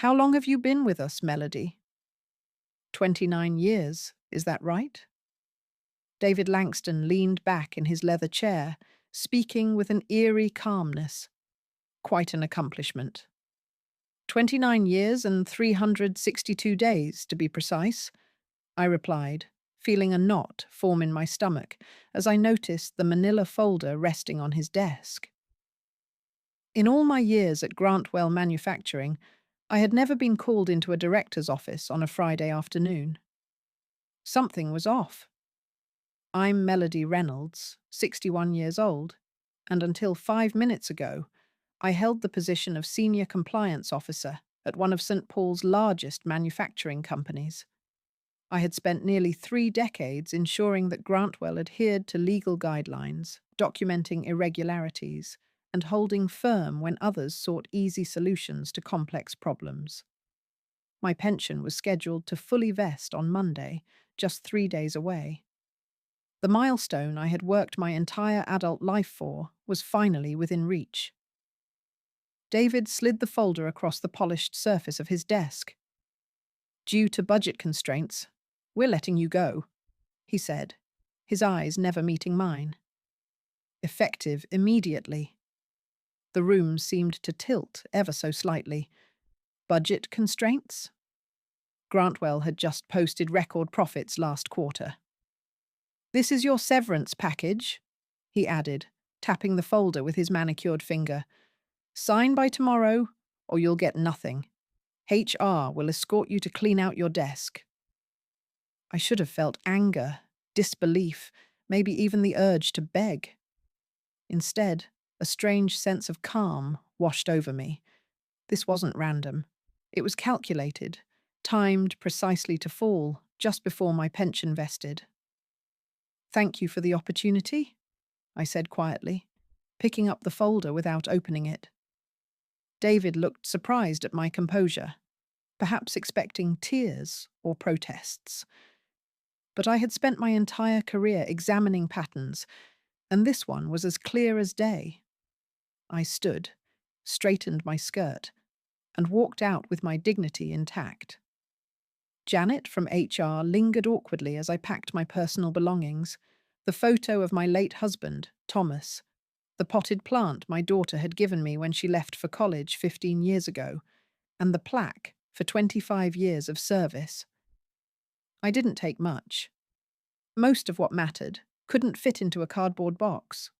How long have you been with us, Melody? 29 years, is that right? David Langston leaned back in his leather chair, speaking with an eerie calmness. Quite an accomplishment. 29 years and 362 days, to be precise, I replied, feeling a knot form in my stomach as I noticed the manila folder resting on his desk. In all my years at Grantwell Manufacturing, I had never been called into a director's office on a Friday afternoon. Something was off. I'm Melody Reynolds, 61 years old, and until 5 minutes ago, I held the position of Senior Compliance Officer at one of St. Paul's largest manufacturing companies. I had spent nearly 3 decades ensuring that Grantwell adhered to legal guidelines, documenting irregularities, and holding firm when others sought easy solutions to complex problems. My pension was scheduled to fully vest on Monday, just 3 days away. The milestone I had worked my entire adult life for was finally within reach. David slid the folder across the polished surface of his desk. "Due to budget constraints, we're letting you go," he said, his eyes never meeting mine. "Effective immediately." The room seemed to tilt ever so slightly. Budget constraints? Grantwell had just posted record profits last quarter. "This is your severance package," he added, tapping the folder with his manicured finger. "Sign by tomorrow, or you'll get nothing. HR will escort you to clean out your desk." I should have felt anger, disbelief, maybe even the urge to beg. Instead, a strange sense of calm washed over me. This wasn't random. It was calculated, timed precisely to fall just before my pension vested. "Thank you for the opportunity," I said quietly, picking up the folder without opening it. David looked surprised at my composure, perhaps expecting tears or protests. But I had spent my entire career examining patterns, and this one was as clear as day. I stood, straightened my skirt, and walked out with my dignity intact. Janet from HR lingered awkwardly as I packed my personal belongings, the photo of my late husband, Thomas, the potted plant my daughter had given me when she left for college 15 years ago, and the plaque for 25 years of service. I didn't take much. Most of what mattered couldn't fit into a cardboard box.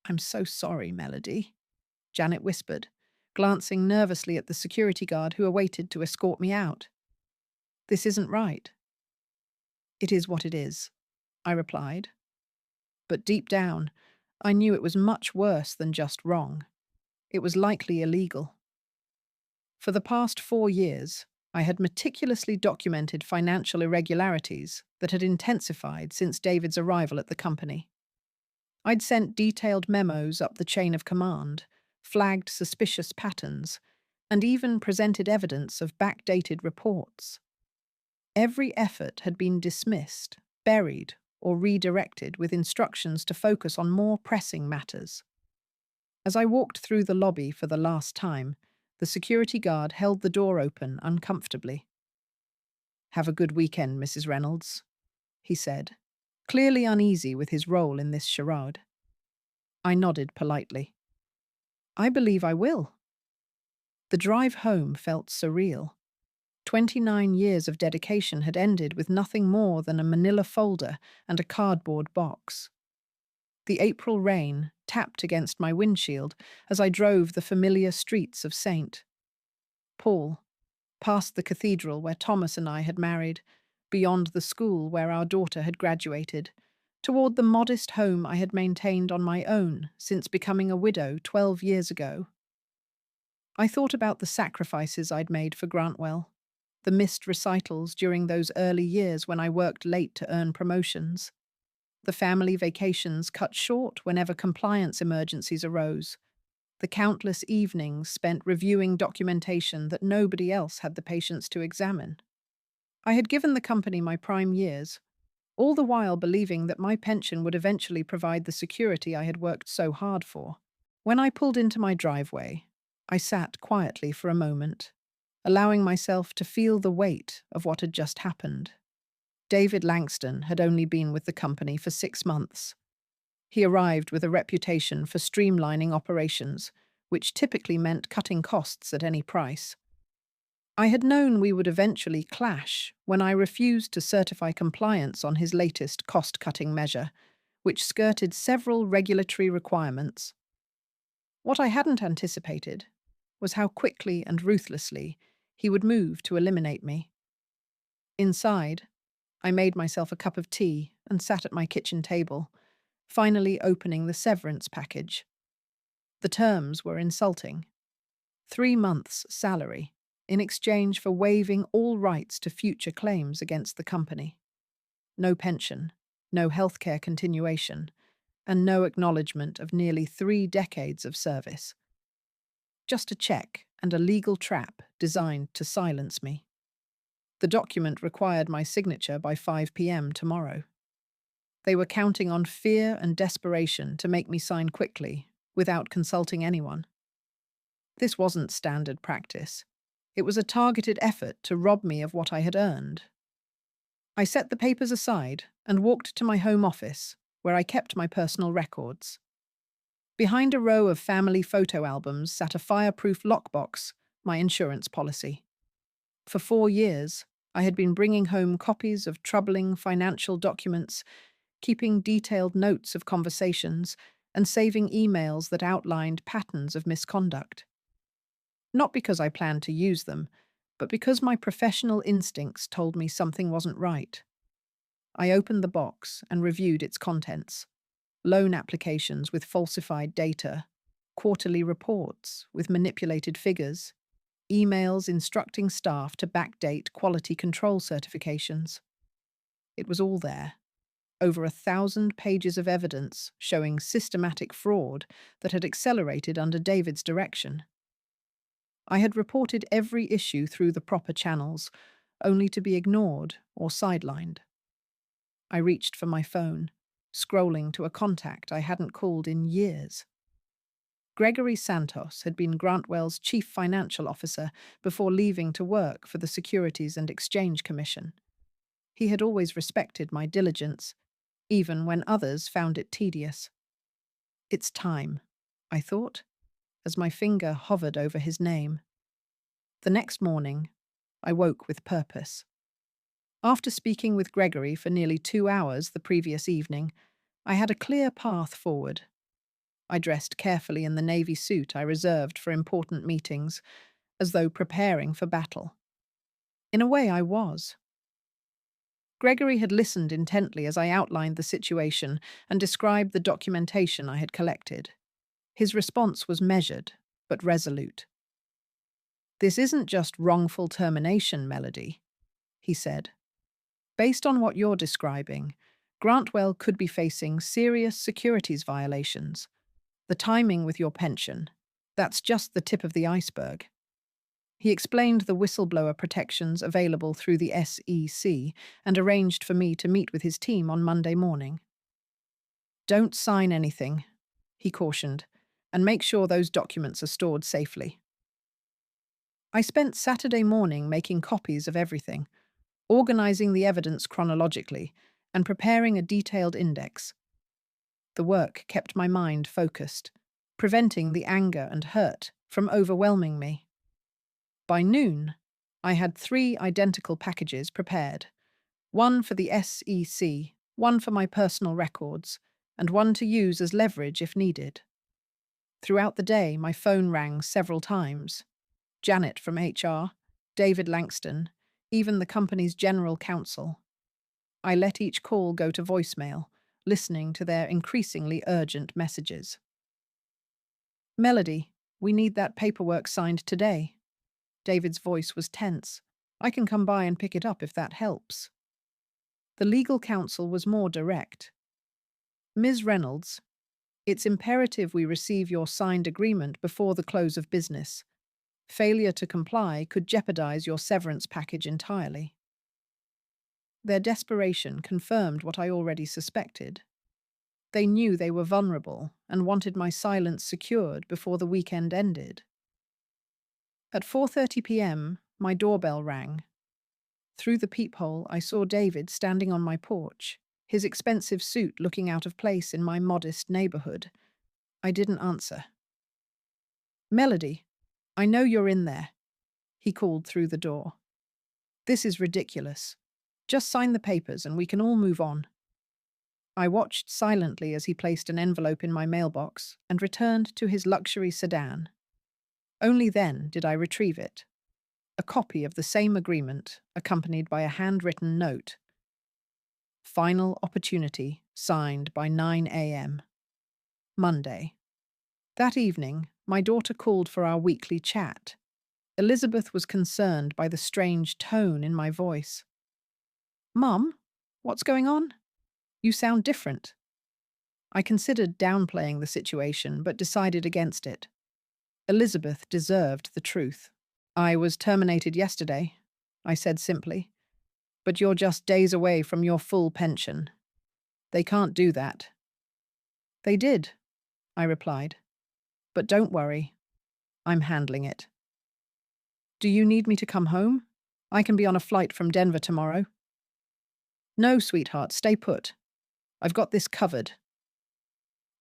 "I'm so sorry, Melody," Janet whispered, glancing nervously at the security guard who awaited to escort me out. "This isn't right." "It is what it is," I replied. But deep down, I knew it was much worse than just wrong. It was likely illegal. For the past 4 years, I had meticulously documented financial irregularities that had intensified since David's arrival at the company. I'd sent detailed memos up the chain of command, flagged suspicious patterns, and even presented evidence of backdated reports. Every effort had been dismissed, buried, or redirected with instructions to focus on more pressing matters. As I walked through the lobby for the last time, the security guard held the door open uncomfortably. "Have a good weekend, Mrs. Reynolds," he said, clearly uneasy with his role in this charade. I nodded politely. "I believe I will." The drive home felt surreal. 29 years of dedication had ended with nothing more than a manila folder and a cardboard box. The April rain tapped against my windshield as I drove the familiar streets of St. Paul, past the cathedral where Thomas and I had married, beyond the school where our daughter had graduated, toward the modest home I had maintained on my own since becoming a widow 12 years ago. I thought about the sacrifices I'd made for Grantwell, the missed recitals during those early years when I worked late to earn promotions, the family vacations cut short whenever compliance emergencies arose, the countless evenings spent reviewing documentation that nobody else had the patience to examine. I had given the company my prime years, all the while believing that my pension would eventually provide the security I had worked so hard for. When I pulled into my driveway, I sat quietly for a moment, allowing myself to feel the weight of what had just happened. David Langston had only been with the company for 6 months. He arrived with a reputation for streamlining operations, which typically meant cutting costs at any price. I had known we would eventually clash when I refused to certify compliance on his latest cost-cutting measure, which skirted several regulatory requirements. What I hadn't anticipated was how quickly and ruthlessly he would move to eliminate me. Inside, I made myself a cup of tea and sat at my kitchen table, finally opening the severance package. The terms were insulting. 3 months' salary in exchange for waiving all rights to future claims against the company. No pension, no healthcare continuation, and no acknowledgement of nearly 3 decades of service. Just a check and a legal trap designed to silence me. The document required my signature by 5 p.m. tomorrow. They were counting on fear and desperation to make me sign quickly, without consulting anyone. This wasn't standard practice. It was a targeted effort to rob me of what I had earned. I set the papers aside and walked to my home office, where I kept my personal records. Behind a row of family photo albums sat a fireproof lockbox, my insurance policy. For 4 years, I had been bringing home copies of troubling financial documents, keeping detailed notes of conversations, and saving emails that outlined patterns of misconduct. Not because I planned to use them, but because my professional instincts told me something wasn't right. I opened the box and reviewed its contents. Loan applications with falsified data, quarterly reports with manipulated figures, emails instructing staff to backdate quality control certifications. It was all there. Over 1,000 pages of evidence showing systematic fraud that had accelerated under David's direction. I had reported every issue through the proper channels, only to be ignored or sidelined. I reached for my phone, scrolling to a contact I hadn't called in years. Gregory Santos had been Grantwell's chief financial officer before leaving to work for the Securities and Exchange Commission. He had always respected my diligence, even when others found it tedious. It's time, I thought, as my finger hovered over his name. The next morning, I woke with purpose. After speaking with Gregory for nearly 2 hours the previous evening, I had a clear path forward. I dressed carefully in the navy suit I reserved for important meetings, as though preparing for battle. In a way, I was. Gregory had listened intently as I outlined the situation and described the documentation I had collected. His response was measured, but resolute. "This isn't just wrongful termination, Melody," he said. "Based on what you're describing, Grantwell could be facing serious securities violations. The timing with your pension, that's just the tip of the iceberg." He explained the whistleblower protections available through the SEC and arranged for me to meet with his team on Monday morning. "Don't sign anything," he cautioned, "and make sure those documents are stored safely." I spent Saturday morning making copies of everything, organizing the evidence chronologically, and preparing a detailed index. The work kept my mind focused, preventing the anger and hurt from overwhelming me. By noon, I had 3 identical packages prepared, one for the SEC, one for my personal records, and one to use as leverage if needed. Throughout the day, my phone rang several times. Janet from HR, David Langston, even the company's general counsel. I let each call go to voicemail, listening to their increasingly urgent messages. "Melody, we need that paperwork signed today." David's voice was tense. "I can come by and pick it up if that helps." The legal counsel was more direct. "Ms. Reynolds, it's imperative we receive your signed agreement before the close of business. Failure to comply could jeopardize your severance package entirely." Their desperation confirmed what I already suspected. They knew they were vulnerable and wanted my silence secured before the weekend ended. At 4:30 p.m., My doorbell rang. Through the peephole, I saw David standing on my porch, his expensive suit looking out of place in my modest neighborhood. I didn't answer. "Melody, I know you're in there," he called through the door. "This is ridiculous. Just sign the papers and we can all move on." I watched silently as he placed an envelope in my mailbox and returned to his luxury sedan. Only then did I retrieve it. A copy of the same agreement, accompanied by a handwritten note. Final opportunity, signed by 9 a.m. Monday. That evening, my daughter called for our weekly chat. Elizabeth was concerned by the strange tone in my voice. "Mum, what's going on? You sound different." I considered downplaying the situation, but decided against it. Elizabeth deserved the truth. "I was terminated yesterday," I said simply. "But you're just days away from your full pension. They can't do that." "They did," I replied. "But don't worry, I'm handling it." "Do you need me to come home? I can be on a flight from Denver tomorrow." "No, sweetheart, stay put. I've got this covered."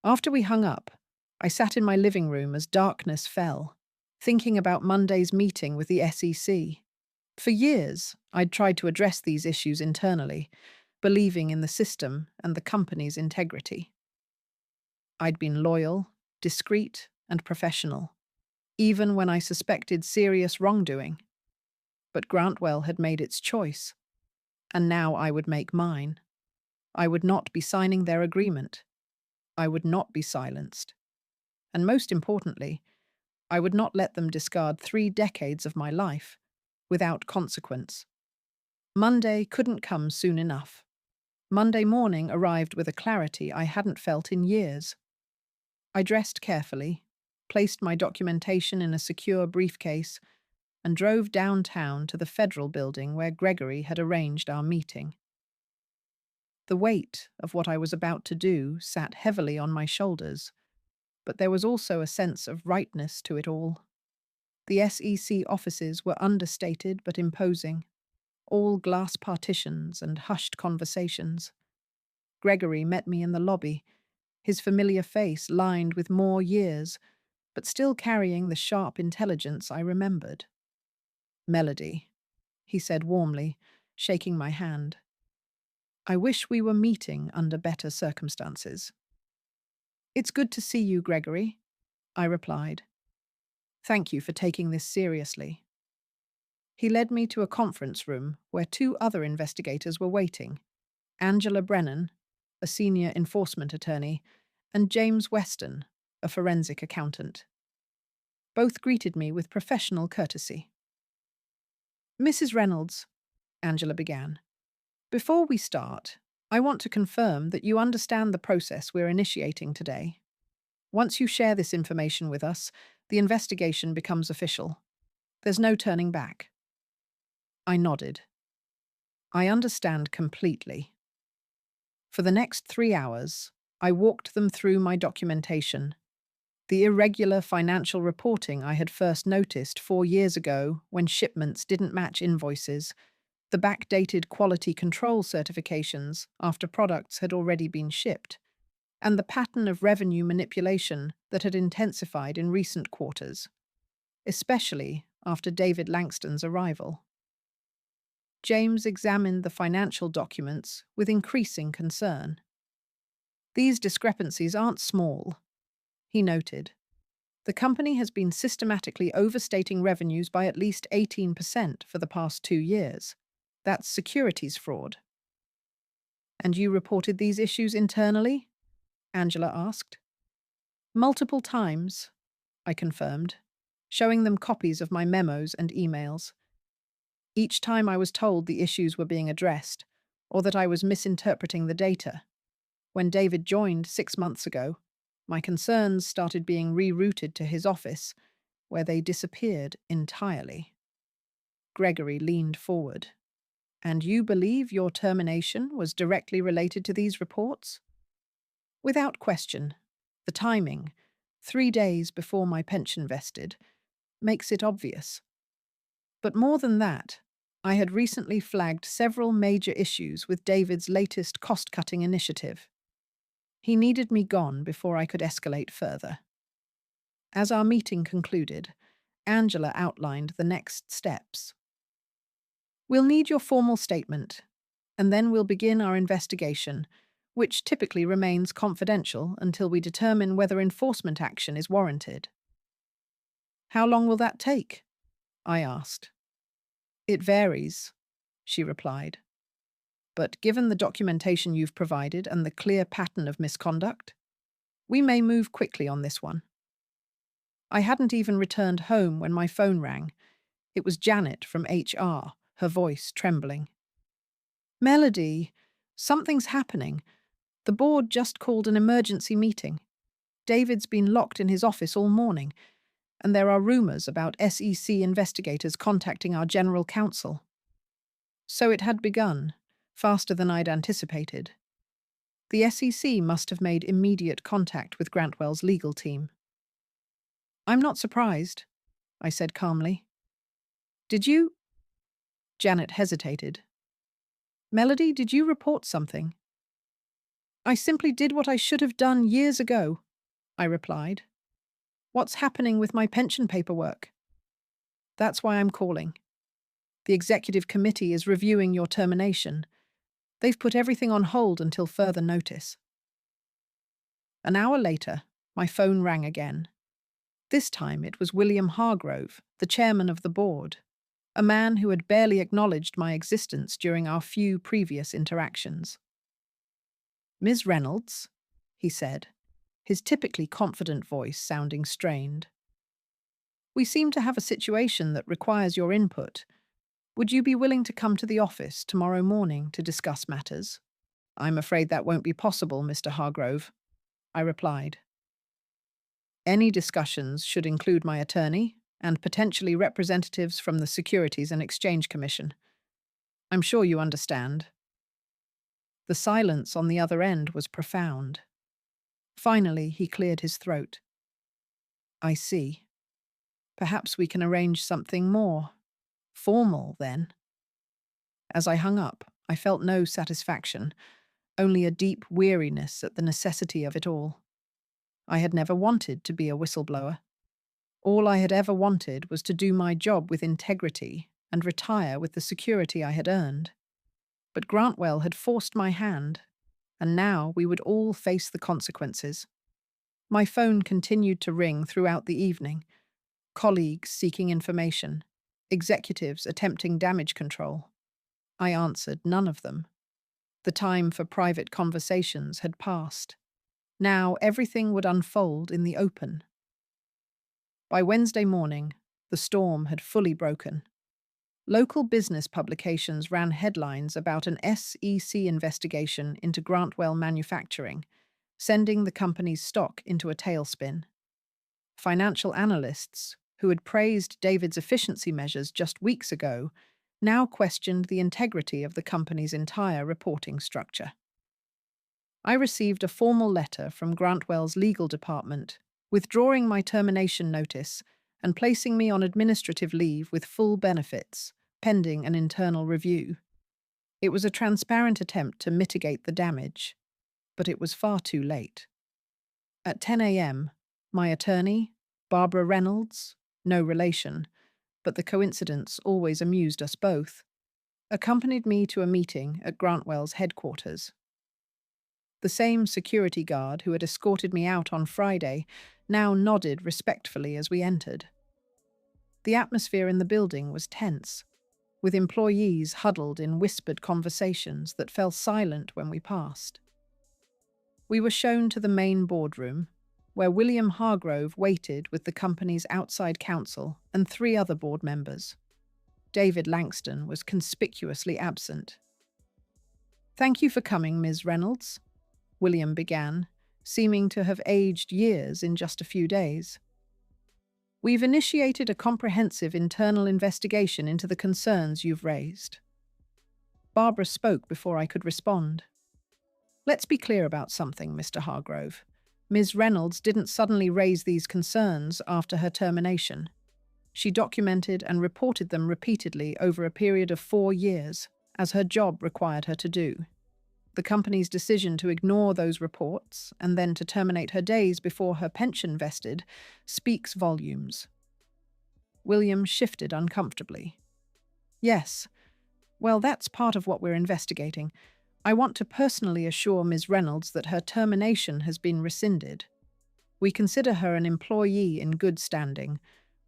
After we hung up, I sat in my living room as darkness fell, thinking about Monday's meeting with the SEC. For years, I'd tried to address these issues internally, believing in the system and the company's integrity. I'd been loyal, discreet, and professional, even when I suspected serious wrongdoing. But Grantwell had made its choice, and now I would make mine. I would not be signing their agreement. I would not be silenced. And most importantly, I would not let them discard 3 decades of my life without consequence. Monday couldn't come soon enough. Monday morning arrived with a clarity I hadn't felt in years. I dressed carefully, placed my documentation in a secure briefcase, and drove downtown to the Federal Building where Gregory had arranged our meeting. The weight of what I was about to do sat heavily on my shoulders, but there was also a sense of rightness to it all. The SEC offices were understated but imposing, all glass partitions and hushed conversations. Gregory met me in the lobby, his familiar face lined with more years, but still carrying the sharp intelligence I remembered. "Melody," he said warmly, shaking my hand. "I wish we were meeting under better circumstances." "It's good to see you, Gregory," I replied. "Thank you for taking this seriously." He led me to a conference room where 2 other investigators were waiting: Angela Brennan, a senior enforcement attorney, and James Weston, a forensic accountant. Both greeted me with professional courtesy. "Mrs. Reynolds," Angela began, "before we start, I want to confirm that you understand the process we're initiating today. Once you share this information with us, the investigation becomes official. There's no turning back." I nodded. "I understand completely." For the next 3 hours, I walked them through my documentation. The irregular financial reporting I had first noticed 4 years ago when shipments didn't match invoices, the backdated quality control certifications after products had already been shipped, and the pattern of revenue manipulation that had intensified in recent quarters, especially after David Langston's arrival. James examined the financial documents with increasing concern. "These discrepancies aren't small," he noted. "The company has been systematically overstating revenues by at least 18% for the past 2 years. That's securities fraud." "And you reported these issues internally?" Angela asked. "Multiple times," I confirmed, showing them copies of my memos and emails. Each time I was told the issues were being addressed, or that I was misinterpreting the data. When David joined 6 months ago, my concerns started being rerouted to his office, where they disappeared entirely. Gregory leaned forward. "And you believe your termination was directly related to these reports?" "Without question. The timing, 3 days before my pension vested, makes it obvious." But more than that, I had recently flagged several major issues with David's latest cost-cutting initiative. He needed me gone before I could escalate further. As our meeting concluded, Angela outlined the next steps. We'll need your formal statement, and then we'll begin our investigation, which typically remains confidential until we determine whether enforcement action is warranted. How long will that take? I asked. It varies, she replied. But given the documentation you've provided and the clear pattern of misconduct, we may move quickly on this one. I hadn't even returned home when my phone rang. It was Janet from HR, her voice trembling. Melody, something's happening. The board just called an emergency meeting. David's been locked in his office all morning, and there are rumors about SEC investigators contacting our general counsel. So it had begun, faster than I'd anticipated. The SEC must have made immediate contact with Grantwell's legal team. I'm not surprised, I said calmly. Did you? Janet hesitated. Melody, did you report something? I simply did what I should have done years ago, I replied. What's happening with my pension paperwork? That's why I'm calling. The executive committee is reviewing your termination. They've put everything on hold until further notice. An hour later, my phone rang again. This time it was William Hargrove, the chairman of the board, a man who had barely acknowledged my existence during our few previous interactions. Ms. Reynolds, he said, his typically confident voice sounding strained. We seem to have a situation that requires your input. Would you be willing to come to the office tomorrow morning to discuss matters? I'm afraid that won't be possible, Mr. Hargrove, I replied. Any discussions should include my attorney and potentially representatives from the Securities and Exchange Commission. I'm sure you understand. The silence on the other end was profound. Finally, he cleared his throat. I see. Perhaps we can arrange something more formal, then. As I hung up, I felt no satisfaction, only a deep weariness at the necessity of it all. I had never wanted to be a whistleblower. All I had ever wanted was to do my job with integrity and retire with the security I had earned. But Grantwell had forced my hand, and now we would all face the consequences. My phone continued to ring throughout the evening, colleagues seeking information, executives attempting damage control. I answered none of them. The time for private conversations had passed. Now everything would unfold in the open. By Wednesday morning, the storm had fully broken. Local business publications ran headlines about an SEC investigation into Grantwell Manufacturing, sending the company's stock into a tailspin. Financial analysts, who had praised David's efficiency measures just weeks ago, now questioned the integrity of the company's entire reporting structure. I received a formal letter from Grantwell's legal department, withdrawing my termination notice and placing me on administrative leave with full benefits, pending an internal review. It was a transparent attempt to mitigate the damage, but it was far too late. At 10 a.m., my attorney, Barbara Reynolds, no relation, but the coincidence always amused us both, accompanied me to a meeting at Grantwell's headquarters. The same security guard who had escorted me out on Friday now nodded respectfully as we entered. The atmosphere in the building was tense, with employees huddled in whispered conversations that fell silent when we passed. We were shown to the main boardroom, where William Hargrove waited with the company's outside counsel and 3 other board members. David Langston was conspicuously absent. Thank you for coming, Ms. Reynolds, William began, seeming to have aged years in just a few days. We've initiated a comprehensive internal investigation into the concerns you've raised. Barbara spoke before I could respond. Let's be clear about something, Mr. Hargrove. Ms. Reynolds didn't suddenly raise these concerns after her termination. She documented and reported them repeatedly over a period of 4 years, as her job required her to do. The company's decision to ignore those reports and then to terminate her days before her pension vested speaks volumes. William shifted uncomfortably. Yes, well, that's part of what we're investigating. I want to personally assure Ms. Reynolds that her termination has been rescinded. We consider her an employee in good standing,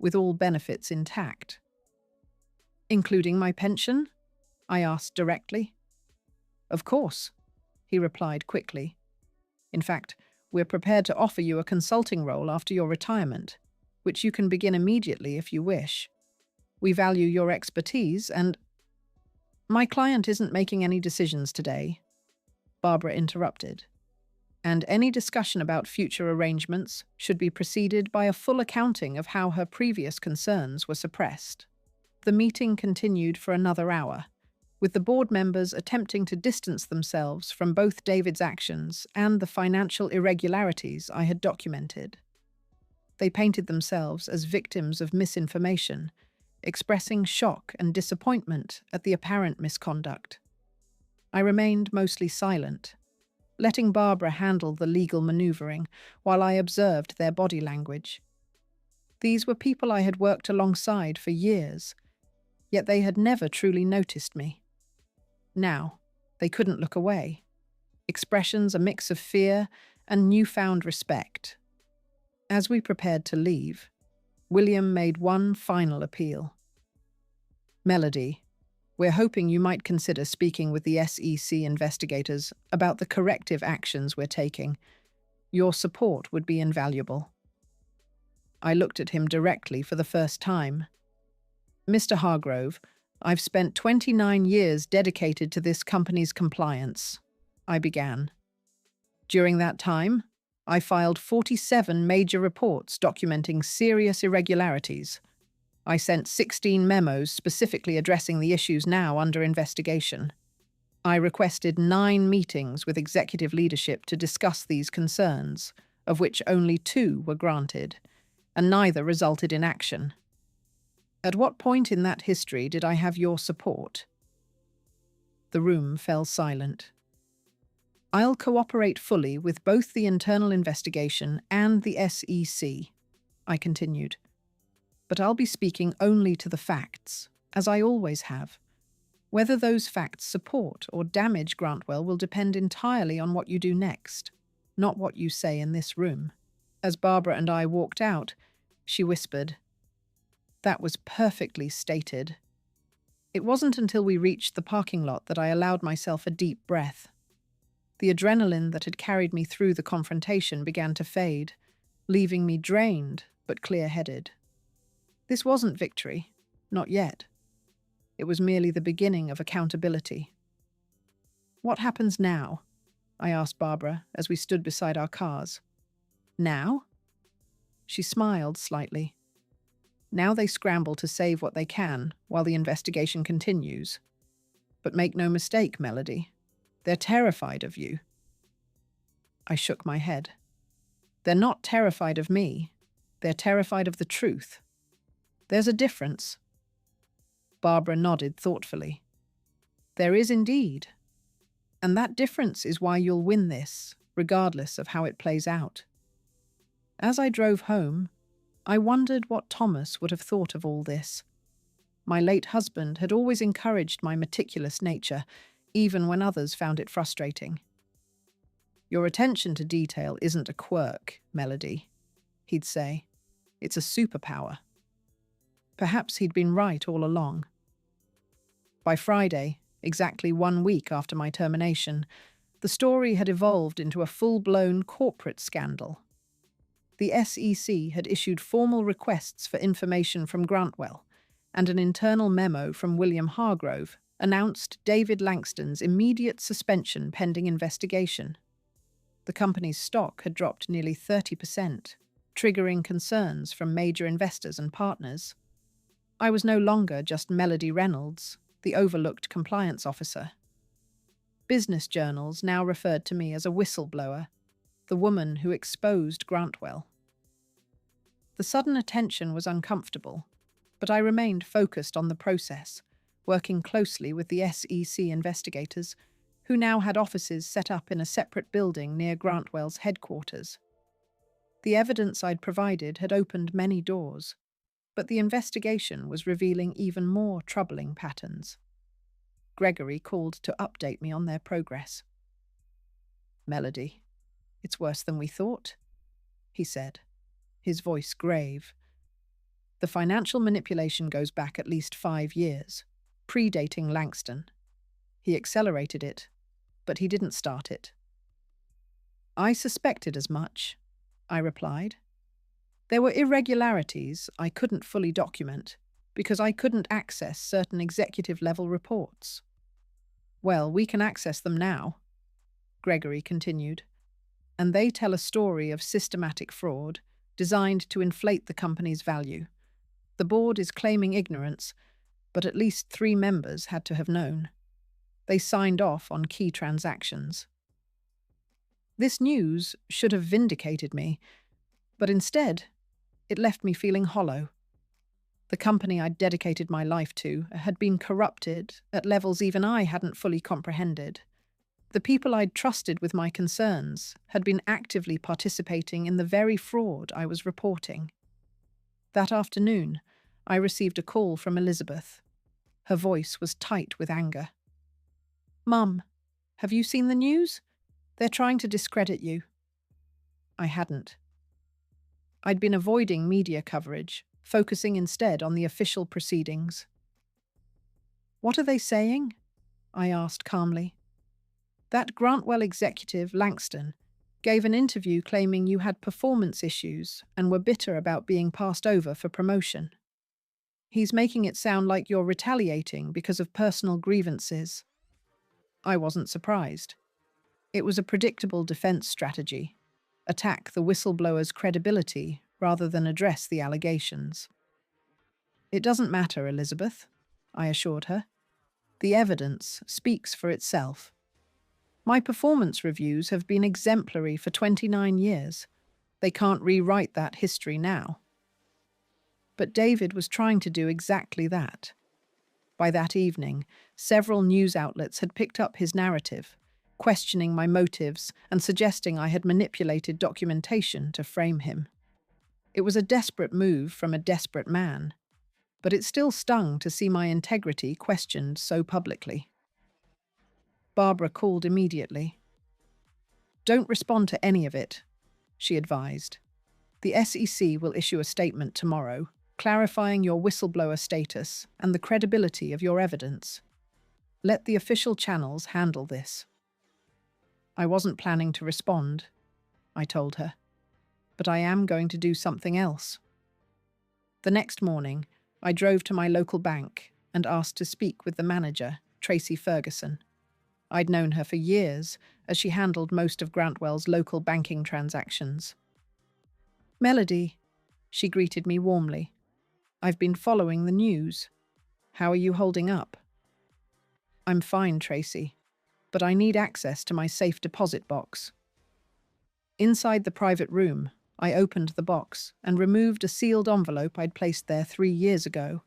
with all benefits intact. Including my pension? I asked directly. Of course, he replied quickly. In fact, we're prepared to offer you a consulting role after your retirement, which you can begin immediately if you wish. We value your expertise and— My client isn't making any decisions today, Barbara interrupted, and any discussion about future arrangements should be preceded by a full accounting of how her previous concerns were suppressed. The meeting continued for another hour, with the board members attempting to distance themselves from both David's actions and the financial irregularities I had documented. They painted themselves as victims of misinformation, expressing shock and disappointment at the apparent misconduct. I remained mostly silent, letting Barbara handle the legal maneuvering while I observed their body language. These were people I had worked alongside for years, yet they had never truly noticed me. Now, they couldn't look away. Expressions a mix of fear and newfound respect. As we prepared to leave, William made one final appeal. Melody, we're hoping you might consider speaking with the SEC investigators about the corrective actions we're taking. Your support would be invaluable. I looked at him directly for the first time. Mr. Hargrove, I've spent 29 years dedicated to this company's compliance, I began. During that time, I filed 47 major reports documenting serious irregularities. I sent 16 memos specifically addressing the issues now under investigation. I requested 9 meetings with executive leadership to discuss these concerns, of which only 2 were granted, and neither resulted in action. At what point in that history did I have your support? The room fell silent. I'll cooperate fully with both the internal investigation and the SEC, I continued. But I'll be speaking only to the facts, as I always have. Whether those facts support or damage Grantwell will depend entirely on what you do next, not what you say in this room. As Barbara and I walked out, she whispered, "That was perfectly stated." It wasn't until we reached the parking lot that I allowed myself a deep breath. The adrenaline that had carried me through the confrontation began to fade, leaving me drained but clear-headed. This wasn't victory, not yet. It was merely the beginning of accountability. "What happens now?" I asked Barbara as we stood beside our cars. "Now?" She smiled slightly. "Now they scramble to save what they can while the investigation continues. But make no mistake, Melody, they're terrified of you." I shook my head. "They're not terrified of me. They're terrified of the truth. There's a difference." Barbara nodded thoughtfully. "There is indeed. And that difference is why you'll win this, regardless of how it plays out." As I drove home, I wondered what Thomas would have thought of all this. My late husband had always encouraged my meticulous nature, even when others found it frustrating. "Your attention to detail isn't a quirk, Melody," he'd say. "It's a superpower." Perhaps he'd been right all along. By Friday, exactly 1 week after my termination, the story had evolved into a full-blown corporate scandal. The SEC had issued formal requests for information from Grantwell, and an internal memo from William Hargrove announced David Langston's immediate suspension pending investigation. The company's stock had dropped nearly 30%, triggering concerns from major investors and partners. I was no longer just Melody Reynolds, the overlooked compliance officer. Business journals now referred to me as a whistleblower, the woman who exposed Grantwell. The sudden attention was uncomfortable, But I remained focused on the process, working closely with the SEC investigators, who now had offices set up in a separate building near Grantwell's headquarters. The evidence I'd provided had opened many doors, but the investigation was revealing even more troubling patterns. Gregory called to update me on their progress. "Melody, it's worse than we thought," he said, his voice grave. "The financial manipulation goes back at least 5 years, predating Langston. He accelerated it, but he didn't start it." "I suspected as much," I replied. "There were irregularities I couldn't fully document because I couldn't access certain executive-level reports." "Well, we can access them now," Gregory continued, "and they tell a story of systematic fraud designed to inflate the company's value. The board is claiming ignorance, but at least 3 members had to have known. They signed off on key transactions." This news should have vindicated me, but instead, it left me feeling hollow. The company I'd dedicated my life to had been corrupted at levels even I hadn't fully comprehended. The people I'd trusted with my concerns had been actively participating in the very fraud I was reporting. That afternoon, I received a call from Elizabeth. Her voice was tight with anger. "Mum, have you seen the news? They're trying to discredit you." I hadn't. I'd been avoiding media coverage, focusing instead on the official proceedings. "What are they saying?" I asked calmly. "That Grantwell executive, Langston, gave an interview claiming you had performance issues and were bitter about being passed over for promotion. He's making it sound like you're retaliating because of personal grievances." I wasn't surprised. It was a predictable defense strategy: attack the whistleblower's credibility rather than address the allegations. "It doesn't matter, Elizabeth," I assured her. "The evidence speaks for itself. My performance reviews have been exemplary for 29 years. They can't rewrite that history now." But David was trying to do exactly that. By that evening, several news outlets had picked up his narrative, questioning my motives and suggesting I had manipulated documentation to frame him. It was a desperate move from a desperate man, but it still stung to see my integrity questioned so publicly. Barbara called immediately. "Don't respond to any of it," she advised. "The SEC will issue a statement tomorrow, clarifying your whistleblower status and the credibility of your evidence. Let the official channels handle this." I wasn't planning to respond, I told her, but I am going to do something else. The next morning, I drove to my local bank and asked to speak with the manager, Tracy Ferguson. I'd known her for years, as she handled most of Grantwell's local banking transactions. "Melody," she greeted me warmly. "I've been following the news. How are you holding up?" "I'm fine, Tracy, but I need access to my safe deposit box." Inside the private room, I opened the box and removed a sealed envelope I'd placed there 3 years ago.